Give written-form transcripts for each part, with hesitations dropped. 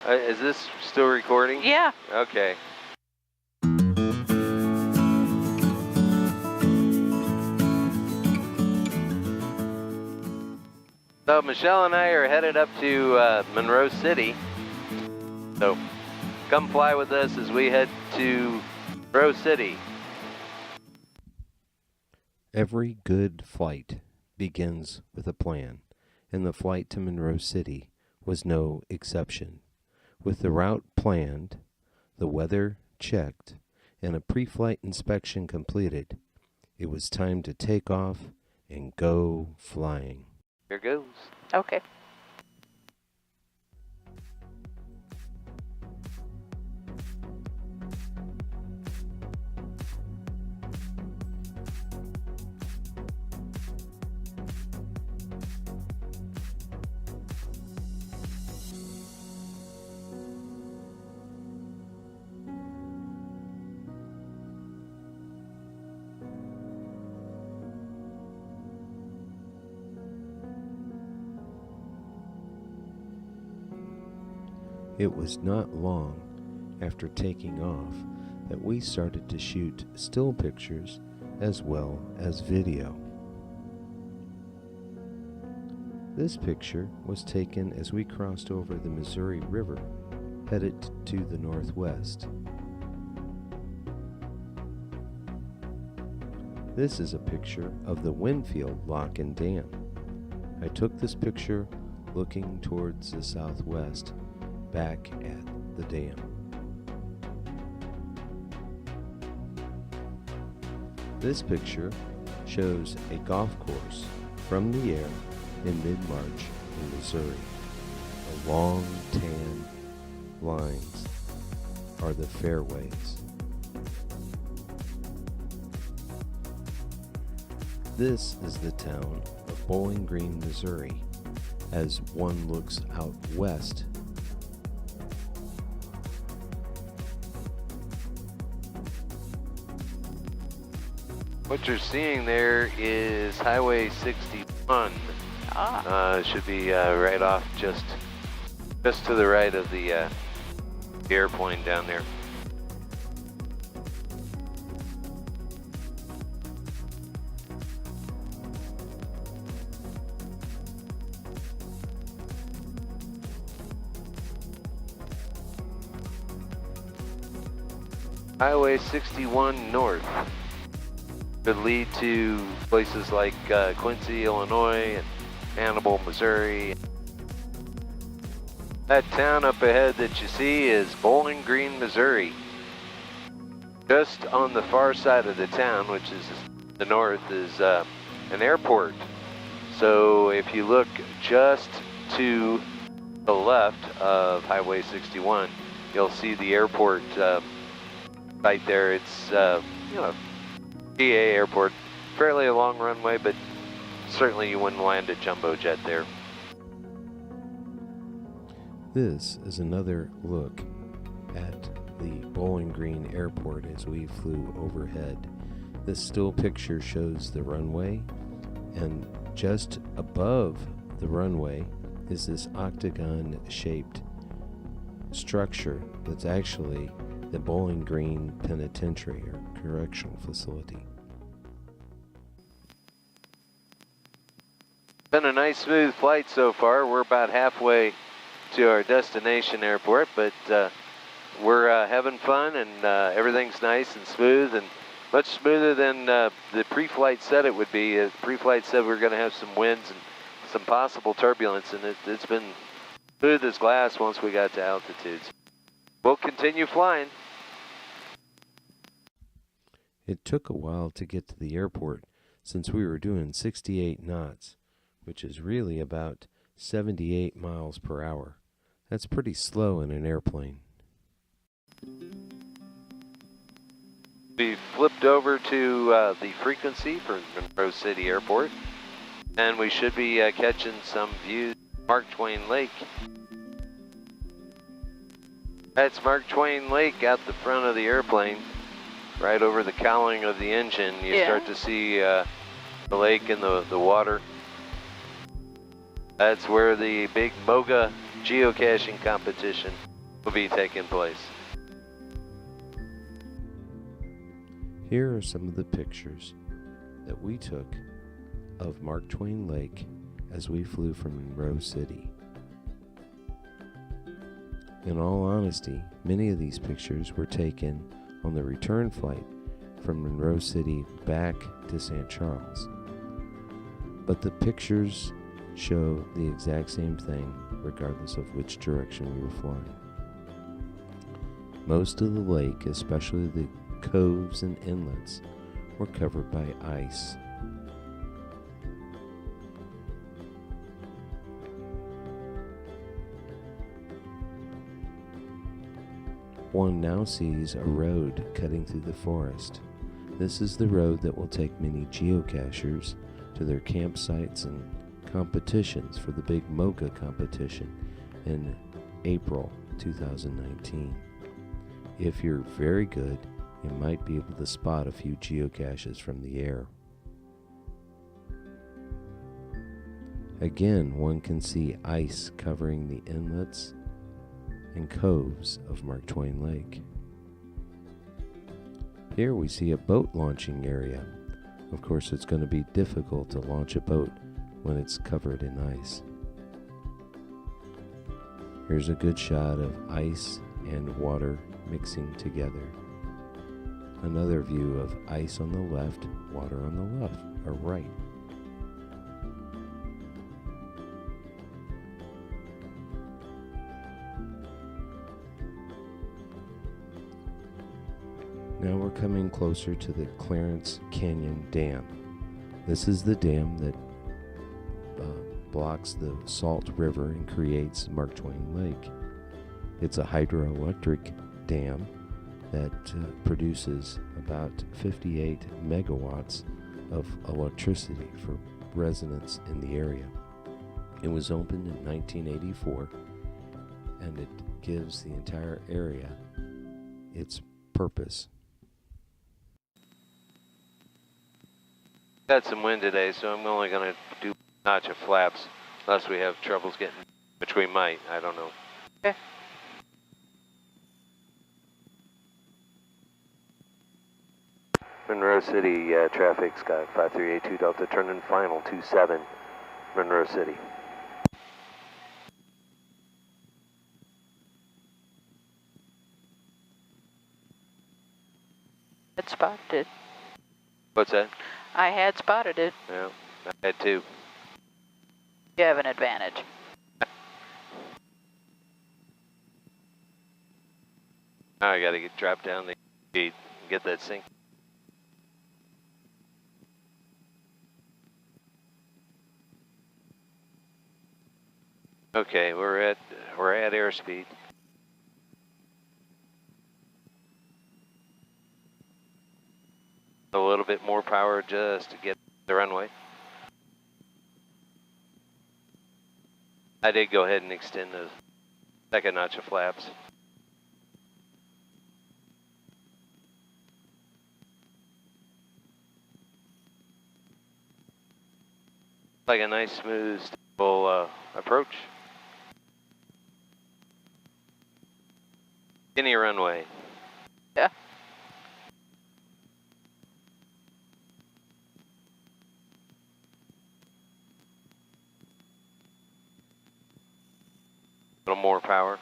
Is this still recording? Yeah. Okay. So Michelle and I are headed up to Monroe City. So come fly with us as we head to Monroe City. Every good flight begins with a plan, and the flight to Monroe City was no exception. With the route planned, the weather checked, and a pre-flight inspection completed, it was time to take off and go flying. Here goes. Okay. It was not long after taking off that we started to shoot still pictures as well as video. This picture was taken as we crossed over the Missouri River, headed to the northwest. This is a picture of the Winfield Lock and Dam. I took this picture looking towards the southwest, back at the dam. This picture shows a golf course from the air in mid-March in Missouri. The long tan lines are the fairways. This is the town of Bowling Green, Missouri, as one looks out west. What you're seeing there is Highway 61. Should be right off just to the right of the airplane down there. Highway 61 north could lead to places like Quincy, Illinois, and Hannibal, Missouri. That town up ahead that you see is Bowling Green, Missouri. Just on the far side of the town, which is the north, is an airport. So if you look just to the left of Highway 61, you'll see the airport right there. It's GA airport, fairly a long runway, but certainly you wouldn't land a jumbo jet there. This is another look at the Bowling Green Airport as we flew overhead. This still picture shows the runway, and just above the runway is this octagon-shaped structure that's actually the Bowling Green Penitentiary or Correctional Facility. Been a nice smooth flight so far. We're about halfway to our destination airport, but we're having fun, and everything's nice and smooth, and much smoother than the pre-flight said it would be. The pre-flight said we're going to have some winds and some possible turbulence, and it's been smooth as glass once we got to altitudes. We'll continue flying. It took a while to get to the airport since we were doing 68 knots, which is really about 78 miles per hour. That's pretty slow in an airplane. We flipped over to the frequency for Monroe City Airport, and we should be catching some views of Mark Twain Lake. That's Mark Twain Lake out the front of the airplane, right over the cowling of the engine. You start to see the lake and the water. That's where the big MOGA geocaching competition will be taking place. Here are some of the pictures that we took of Mark Twain Lake as we flew from Monroe City. In all honesty, many of these pictures were taken on the return flight from Monroe City back to St. Charles. But the pictures show the exact same thing regardless of which direction we were flying. Most of the lake, especially the coves and inlets, were covered by ice. One now sees a road cutting through the forest. This is the road that will take many geocachers to their campsites and competitions for the big MOCA competition in April 2019. If you're very good, you might be able to spot a few geocaches from the air. Again, one can see ice covering the inlets and coves of Mark Twain Lake. Here we see a boat launching area. Of course, it's going to be difficult to launch a boat when it's covered in ice. Here's a good shot of ice and water mixing together. Another view of ice on the left, water on the left or right. Now we're coming closer to the Clarence Canyon Dam. This is the dam that blocks the Salt River and creates Mark Twain Lake. It's a hydroelectric dam that produces about 58 megawatts of electricity for residents in the area. It was opened in 1984, and it gives the entire area its purpose. Got some wind today, so I'm only going to do a notch of flaps, unless we have troubles getting, which we might, I don't know. Okay. Monroe City traffic, Sky 5382 Delta, turning final 27, Monroe City. Had spotted it. What's that? I had spotted it. Yeah, I had two. You have an advantage. Now I gotta drop down the speed and get that sync. Okay, we're at airspeed. A little bit more power just to get the runway. I did go ahead and extend the second notch of flaps. Like a nice smooth, stable approach. Any runway. Yeah. A little more power.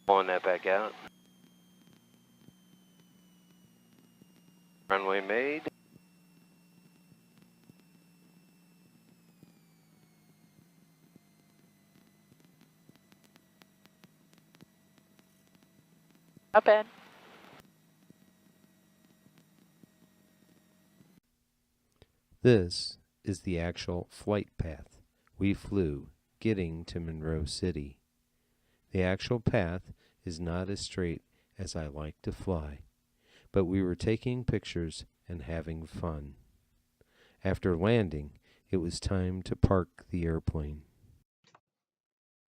Pulling that back out. Runway made. Not bad. This is the actual flight path we flew getting to Monroe City. The actual path is not as straight as I like to fly, but we were taking pictures and having fun. After landing, it was time to park the airplane.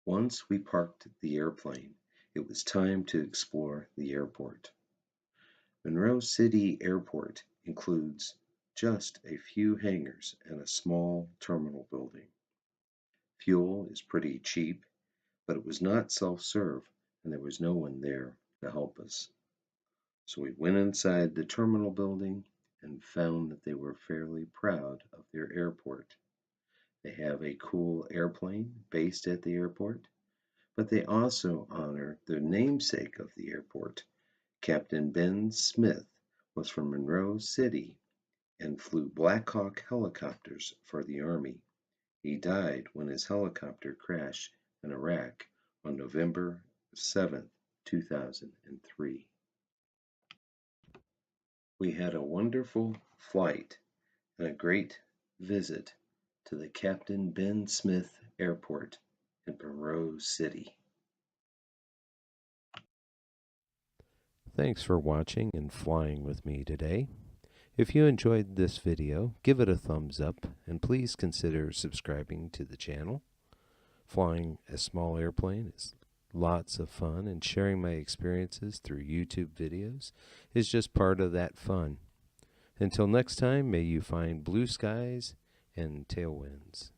Once we parked the airplane, it was time to explore the airport. Monroe City Airport includes just a few hangars and a small terminal building. fuel is pretty cheap, but it was not self-serve and there was no one there to help us. So we went inside the terminal building and found that they were fairly proud of their airport. They have a cool airplane based at the airport, but they also honor the namesake of the airport. Captain Ben Smith was from Monroe City and flew Black Hawk helicopters for the Army. He died when his helicopter crashed in Iraq on November 7, 2003. We had a wonderful flight and a great visit to the Captain Ben Smith Airport in Monroe City. Thanks for watching and flying with me today. If you enjoyed this video, give it a thumbs up and please consider subscribing to the channel. Flying a small airplane is lots of fun, and sharing my experiences through YouTube videos is just part of that fun. Until next time, may you find blue skies and tailwinds.